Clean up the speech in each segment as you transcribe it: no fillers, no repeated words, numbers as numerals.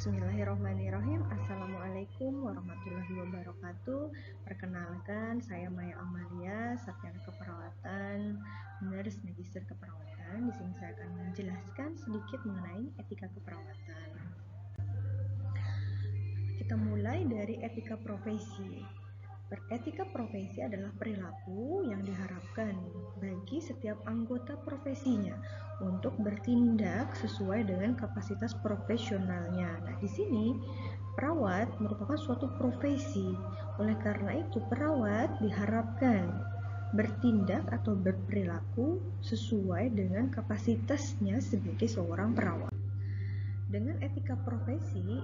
Bismillahirrahmanirrahim. Assalamualaikum warahmatullahi wabarakatuh. Perkenalkan, saya Maya Amalia, Sarjana Keperawatan, Nurse Magister Keperawatan. Di sini saya akan menjelaskan sedikit mengenai etika keperawatan. Kita mulai dari etika profesi. Beretika profesi adalah perilaku yang diharapkan bagi setiap anggota profesinya untuk bertindak sesuai dengan kapasitas profesionalnya. Nah, di sini perawat merupakan suatu profesi. Oleh karena itu, perawat diharapkan bertindak atau berperilaku sesuai dengan kapasitasnya sebagai seorang perawat. Dengan etika profesi,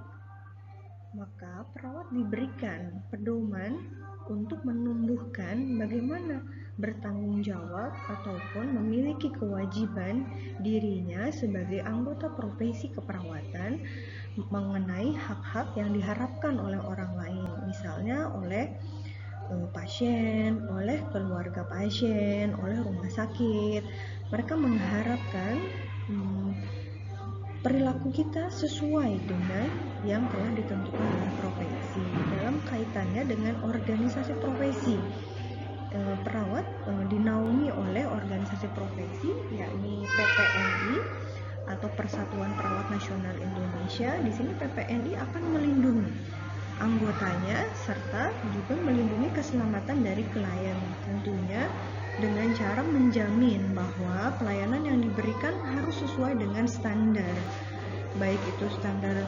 maka perawat diberikan pedoman untuk menumbuhkan bagaimana bertanggung jawab ataupun memiliki kewajiban dirinya sebagai anggota profesi keperawatan mengenai hak-hak yang diharapkan oleh orang lain, misalnya oleh pasien, oleh keluarga pasien, oleh rumah sakit. Mereka mengharapkan perilaku kita sesuai dengan yang telah ditentukan oleh profesi. Dalam kaitannya dengan organisasi profesi, perawat dinaungi oleh organisasi profesi, yakni PPNI atau Persatuan Perawat Nasional Indonesia. Di sini PPNI akan melindungi anggotanya serta juga melindungi keselamatan dari klien, tentunya dengan cara menjamin bahwa pelayanan yang diberikan harus sesuai dengan standar, baik itu standar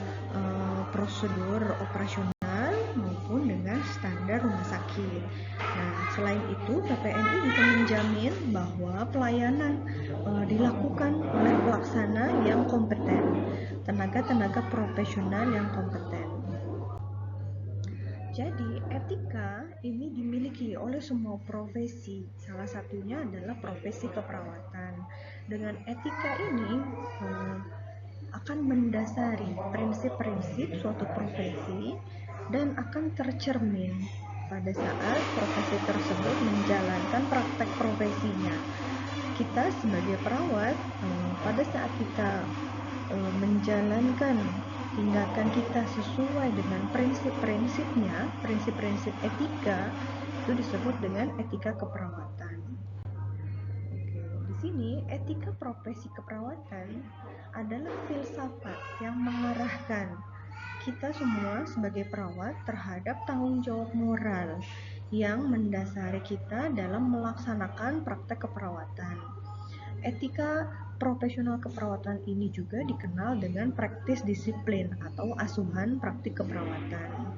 prosedur operasional maupun dengan standar rumah sakit. Nah, selain itu PPNI juga menjamin bahwa pelayanan dilakukan oleh pelaksana yang kompeten, tenaga-tenaga profesional yang kompeten. Jadi, etika ini dimiliki oleh semua profesi. Salah satunya adalah profesi keperawatan. Dengan etika ini akan mendasari prinsip-prinsip suatu profesi dan akan tercermin pada saat profesi tersebut menjalankan praktek profesinya. Kita sebagai perawat, pada saat kita menjalankan tindakan kita sesuai dengan prinsip-prinsipnya, prinsip-prinsip etika, itu disebut dengan etika keperawatan. Oke, di sini etika profesi keperawatan adalah filsafat yang mengarahkan kita semua sebagai perawat terhadap tanggung jawab moral yang mendasari kita dalam melaksanakan praktek keperawatan. Etika profesional keperawatan ini juga dikenal dengan praktis disiplin atau asuhan praktik keperawatan.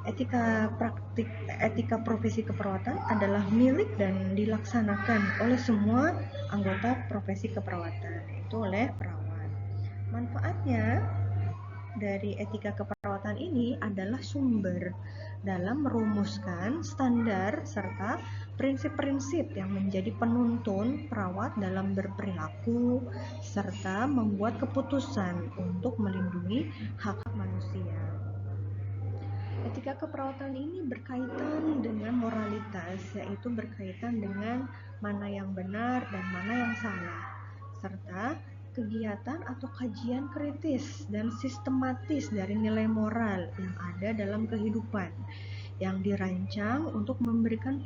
Etika profesi keperawatan adalah milik dan dilaksanakan oleh semua anggota profesi keperawatan, yaitu oleh perawat. Manfaatnya dari etika keperawatan ini adalah sumber dalam merumuskan standar serta prinsip-prinsip yang menjadi penuntun perawat dalam berperilaku serta membuat keputusan untuk melindungi hak-hak manusia. Etika keperawatan ini berkaitan dengan moralitas, yaitu berkaitan dengan mana yang benar dan mana yang salah, serta kegiatan atau kajian kritis dan sistematis dari nilai moral yang ada dalam kehidupan yang dirancang untuk memberikan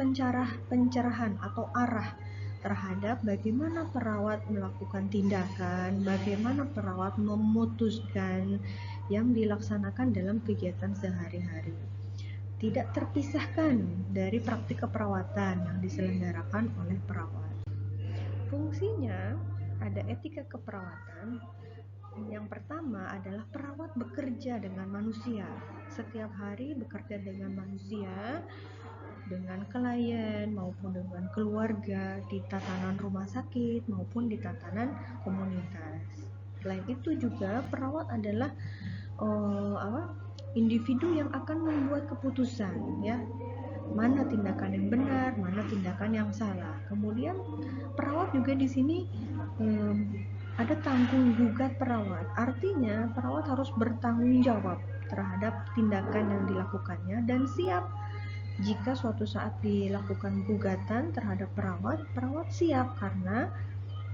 pencerahan atau arah terhadap bagaimana perawat melakukan tindakan, bagaimana perawat memutuskan yang dilaksanakan dalam kegiatan sehari-hari. Tidak terpisahkan dari praktik keperawatan yang diselenggarakan oleh perawat. Fungsinya ada etika keperawatan. Yang pertama adalah perawat bekerja dengan manusia. Setiap hari bekerja dengan manusia, dengan klien maupun dengan keluarga di tatanan rumah sakit maupun di tatanan komunitas. Selain itu juga perawat adalah individu yang akan membuat keputusan, ya, mana tindakan yang benar, mana tindakan yang salah. Kemudian perawat juga di sini ada tanggung gugat perawat. Artinya perawat harus bertanggung jawab terhadap tindakan yang dilakukannya dan siap jika suatu saat dilakukan gugatan terhadap perawat, perawat siap karena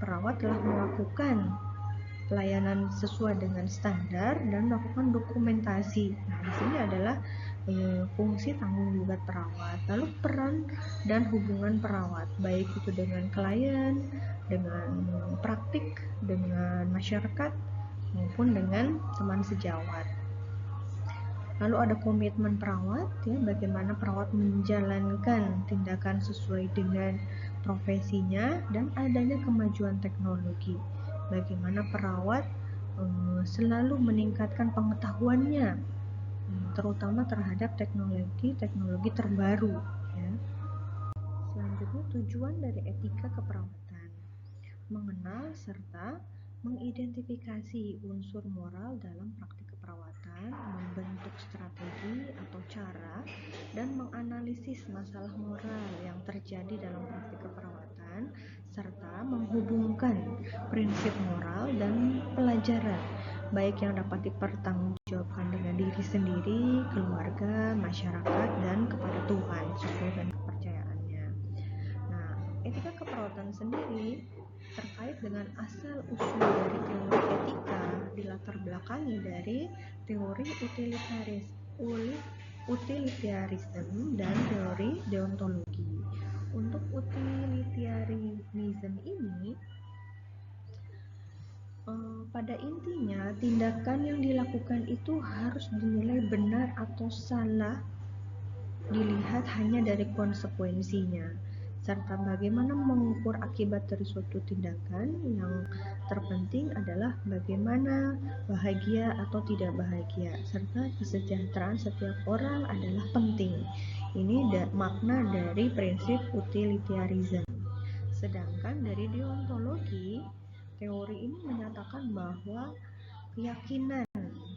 perawat telah melakukan pelayanan sesuai dengan standar dan melakukan dokumentasi. Nah, di sini adalah fungsi tanggung jawab perawat. Lalu peran dan hubungan perawat, baik itu dengan klien, dengan praktik, dengan masyarakat, maupun dengan teman sejawat. Lalu ada komitmen perawat, ya, bagaimana perawat menjalankan tindakan sesuai dengan profesinya dan adanya kemajuan teknologi. Bagaimana perawat selalu meningkatkan pengetahuannya, terutama terhadap teknologi terbaru. Ya. Selanjutnya, tujuan dari etika keperawatan: mengenal serta mengidentifikasi unsur moral dalam praktik keperawatan, membentuk strategi atau cara, dan menganalisis masalah moral yang terjadi dalam praktik keperawatan, serta menghubungkan prinsip moral dan pelajaran, baik yang dapat dipertanggungjawabkan dengan diri sendiri, keluarga, masyarakat, dan kepada Tuhan sesuai dengan kepercayaannya. Nah, etika keperawatan sendiri terkait dengan asal-usul dari teori etika dilatar belakangi dari teori utilitarianisme dan teori deontologi. Untuk utilitarianisme ini, pada intinya tindakan yang dilakukan itu harus dinilai benar atau salah dilihat hanya dari konsekuensinya, serta bagaimana mengukur akibat dari suatu tindakan. Yang terpenting adalah bagaimana bahagia atau tidak bahagia, serta kesejahteraan setiap orang adalah penting. Ini makna dari prinsip utilitarianisme. Sedangkan dari deontologi, teori ini menyatakan bahwa keyakinan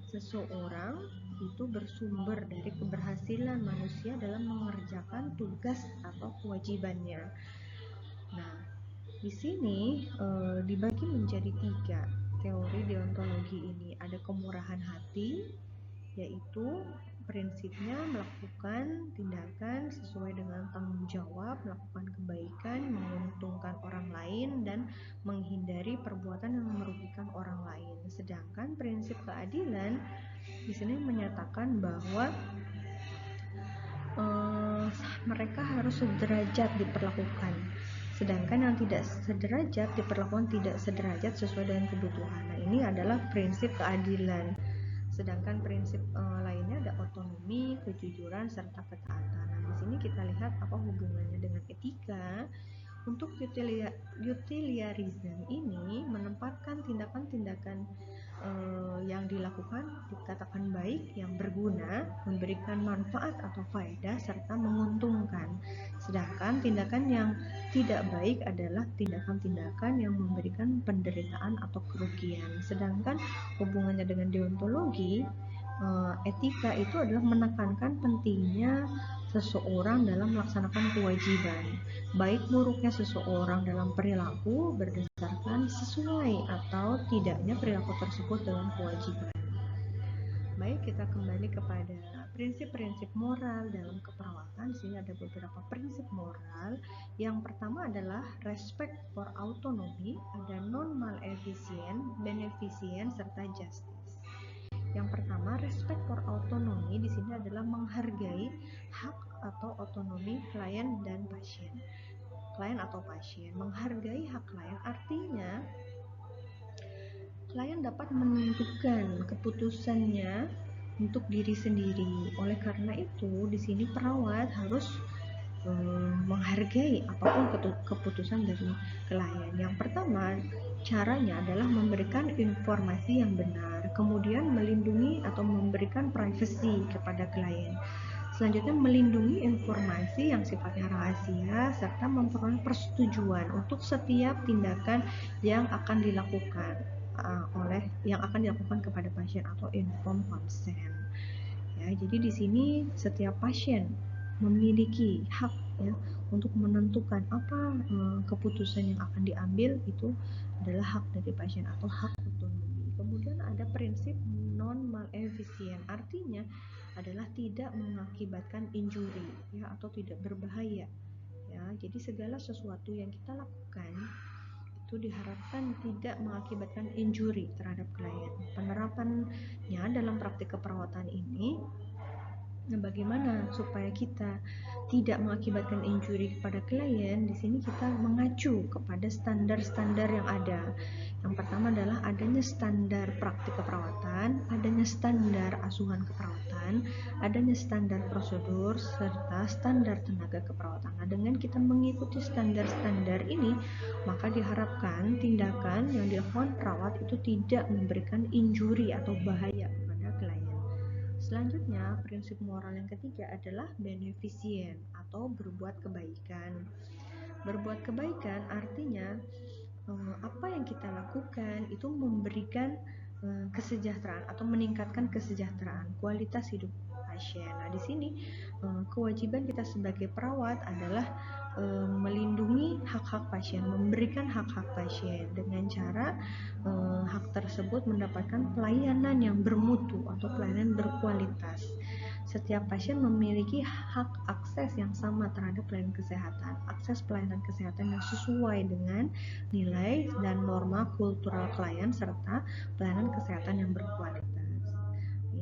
seseorang itu bersumber dari keberhasilan manusia dalam mengerjakan tugas atau kewajibannya. Nah, di sini dibagi menjadi 3 teori deontologi ini. Ada kemurahan hati, yaitu prinsipnya melakukan tindakan sesuai dengan tanggung jawab, melakukan kebaikan, menguntungkan orang lain, dan menghindari perbuatan yang merugikan orang lain. Sedangkan prinsip keadilan di sini menyatakan bahwa mereka harus sederajat diperlakukan, sedangkan yang tidak sederajat diperlakukan tidak sederajat sesuai dengan kebutuhan. Nah, ini adalah prinsip keadilan. Sedangkan prinsip lainnya ada otonomi, kejujuran, serta ketaatan. Nah, di sini kita lihat apa hubungannya dengan etika. Untuk utilitarianisme ini menempatkan tindakan-tindakan yang dilakukan dikatakan baik, yang berguna, memberikan manfaat atau faedah, serta menguntungkan. Sedangkan tindakan yang tidak baik adalah tindakan-tindakan yang memberikan penderitaan atau kerugian. Sedangkan hubungannya dengan deontologi, etika itu adalah menekankan pentingnya seseorang dalam melaksanakan kewajiban, baik buruknya seseorang dalam perilaku berdasarkan sesuai atau tidaknya perilaku tersebut dengan kewajiban. Baik, kita kembali kepada prinsip-prinsip moral dalam keperawatan. Sini ada beberapa prinsip moral. Yang pertama adalah respect for autonomy, ada non-maleficent, beneficent, serta justice. Yang pertama, respect for autonomy di sini adalah menghargai hak atau otonomi klien dan pasien. Klien atau pasien, menghargai hak klien artinya klien dapat menentukan keputusannya untuk diri sendiri. Oleh karena itu, di sini perawat harus menghargai apapun keputusan dari klien. Yang pertama, caranya adalah memberikan informasi yang benar, kemudian melindungi atau memberikan privacy kepada klien. Selanjutnya, melindungi informasi yang sifatnya rahasia serta memperoleh persetujuan untuk setiap tindakan yang akan dilakukan kepada pasien atau informed consent. Ya, jadi di sini setiap pasien memiliki hak, ya, untuk menentukan apa keputusan yang akan diambil. Itu adalah hak dari pasien atau hak otonomi. Kemudian ada prinsip non-maleficent, artinya adalah tidak mengakibatkan injury, ya, atau tidak berbahaya. Ya, jadi segala sesuatu yang kita lakukan itu diharapkan tidak mengakibatkan injury terhadap klien. Penerapannya dalam praktik keperawatan ini, nah, bagaimana supaya kita tidak mengakibatkan injury kepada klien? Di sini kita mengacu kepada standar-standar yang ada. Yang pertama adalah adanya standar praktik keperawatan, adanya standar asuhan keperawatan, adanya standar prosedur, serta standar tenaga keperawatan. Nah, dengan kita mengikuti standar-standar ini, maka diharapkan tindakan yang dilakukan perawat itu tidak memberikan injury atau bahaya kepada klien. Selanjutnya, prinsip moral yang ketiga adalah beneficient atau berbuat kebaikan. Berbuat kebaikan artinya apa yang kita lakukan itu memberikan kesejahteraan atau meningkatkan kesejahteraan, kualitas hidup pasien. Nah, di sini kewajiban kita sebagai perawat adalah melindungi hak-hak pasien, memberikan hak-hak pasien dengan cara hak tersebut mendapatkan pelayanan yang bermutu atau pelayanan berkualitas. Setiap pasien memiliki hak akses yang sama terhadap pelayanan kesehatan, akses pelayanan kesehatan yang sesuai dengan nilai dan norma kultural klien serta pelayanan kesehatan yang berkualitas.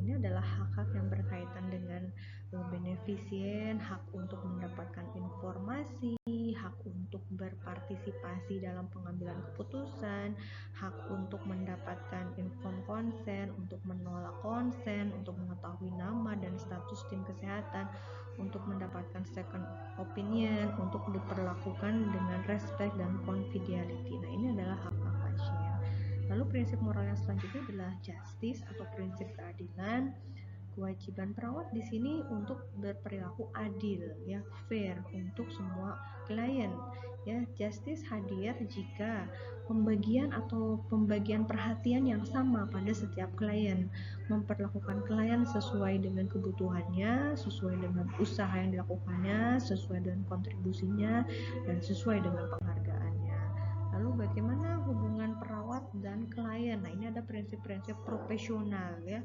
Ini adalah hak-hak yang berkaitan dengan beneficient, hak untuk mendapatkan informasi, hak untuk berpartisipasi dalam pengambilan keputusan, hak untuk mendapatkan informed consent, untuk menolak konsen, untuk mengetahui nama dan status tim kesehatan, untuk mendapatkan second opinion, untuk diperlakukan dengan respect dan confidentiality. Nah, ini adalah hak-hak pasien. Lalu prinsip moral yang selanjutnya adalah justice atau prinsip keadilan. Kewajiban perawat di sini untuk berperilaku adil, ya, fair untuk semua klien. Ya, justice hadir jika pembagian perhatian yang sama pada setiap klien, memperlakukan klien sesuai dengan kebutuhannya, sesuai dengan usaha yang dilakukannya, sesuai dengan kontribusinya, dan sesuai dengan penghargaannya. Lalu bagaimana hubungan perawat dan klien? Nah, ini ada prinsip-prinsip profesional, ya,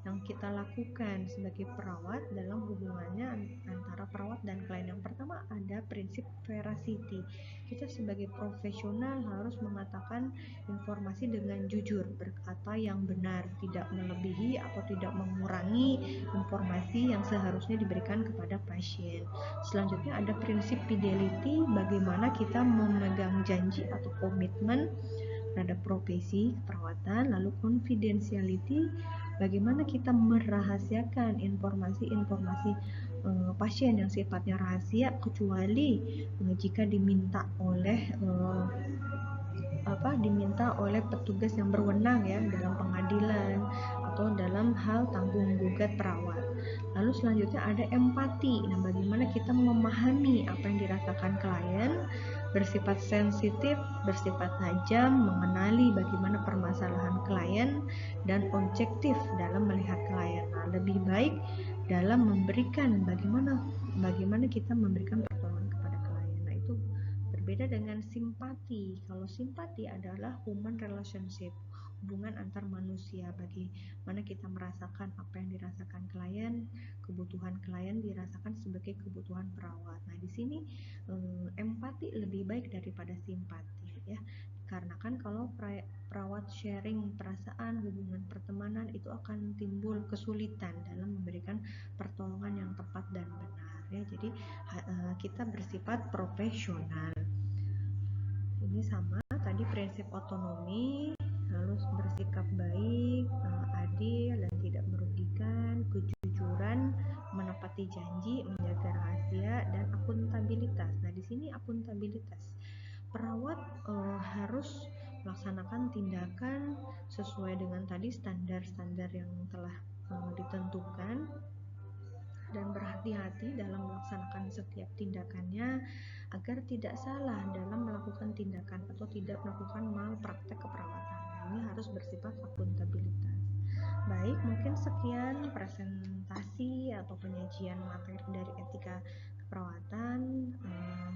yang kita lakukan sebagai perawat dalam hubungannya antara perawat dan klien. Yang pertama ada prinsip veracity. Kita sebagai profesional harus mengatakan informasi dengan jujur, berkata yang benar, tidak melebihi atau tidak mengurangi informasi yang seharusnya diberikan kepada pasien. Selanjutnya ada prinsip fidelity, bagaimana kita memegang janji atau komitmen terhadap profesi keperawatan. Lalu confidentiality, bagaimana kita merahasiakan informasi-informasi pasien yang sifatnya rahasia kecuali jika diminta oleh petugas yang berwenang, ya, dalam pengadilan atau dalam hal tanggung gugat perawat. Lalu selanjutnya ada empati. Nah, bagaimana kita memahami apa yang dirasakan klien, bersifat sensitif, bersifat tajam, mengenali bagaimana permasalahan klien, dan objektif dalam melihat klien. Nah, lebih baik dalam memberikan bagaimana kita memberikan pertolongan kepada klien. Nah, itu berbeda dengan simpati. Kalau simpati adalah human relationship, hubungan antar manusia, bagaimana kita merasakan apa yang dirasakan klien, kebutuhan klien dirasakan sebagai kebutuhan perawat. Nah, di sini empati lebih baik daripada simpati, ya. Karena kan kalau perawat sharing perasaan, hubungan pertemanan, itu akan timbul kesulitan dalam memberikan pertolongan yang tepat dan benar, ya. Jadi kita bersifat profesional. Ini sama tadi prinsip otonomi, lalu bersikap baik, adil dan tidak merugikan, kejujuran, menepati janji, menjaga rahasia, dan akuntabilitas. Nah, di sini akuntabilitas, perawat harus melaksanakan tindakan sesuai dengan tadi standar-standar yang telah ditentukan, dan berhati-hati dalam melaksanakan setiap tindakannya agar tidak salah dalam melakukan tindakan atau tidak melakukan malpraktek keperawatan. Ini harus bersifat akuntabilitas. Baik, mungkin sekian presentasi atau penyajian materi dari etika keperawatan.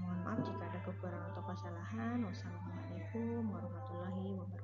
Mohon maaf jika ada kekurangan atau kesalahan. Wassalamualaikum warahmatullahi wabarakatuh.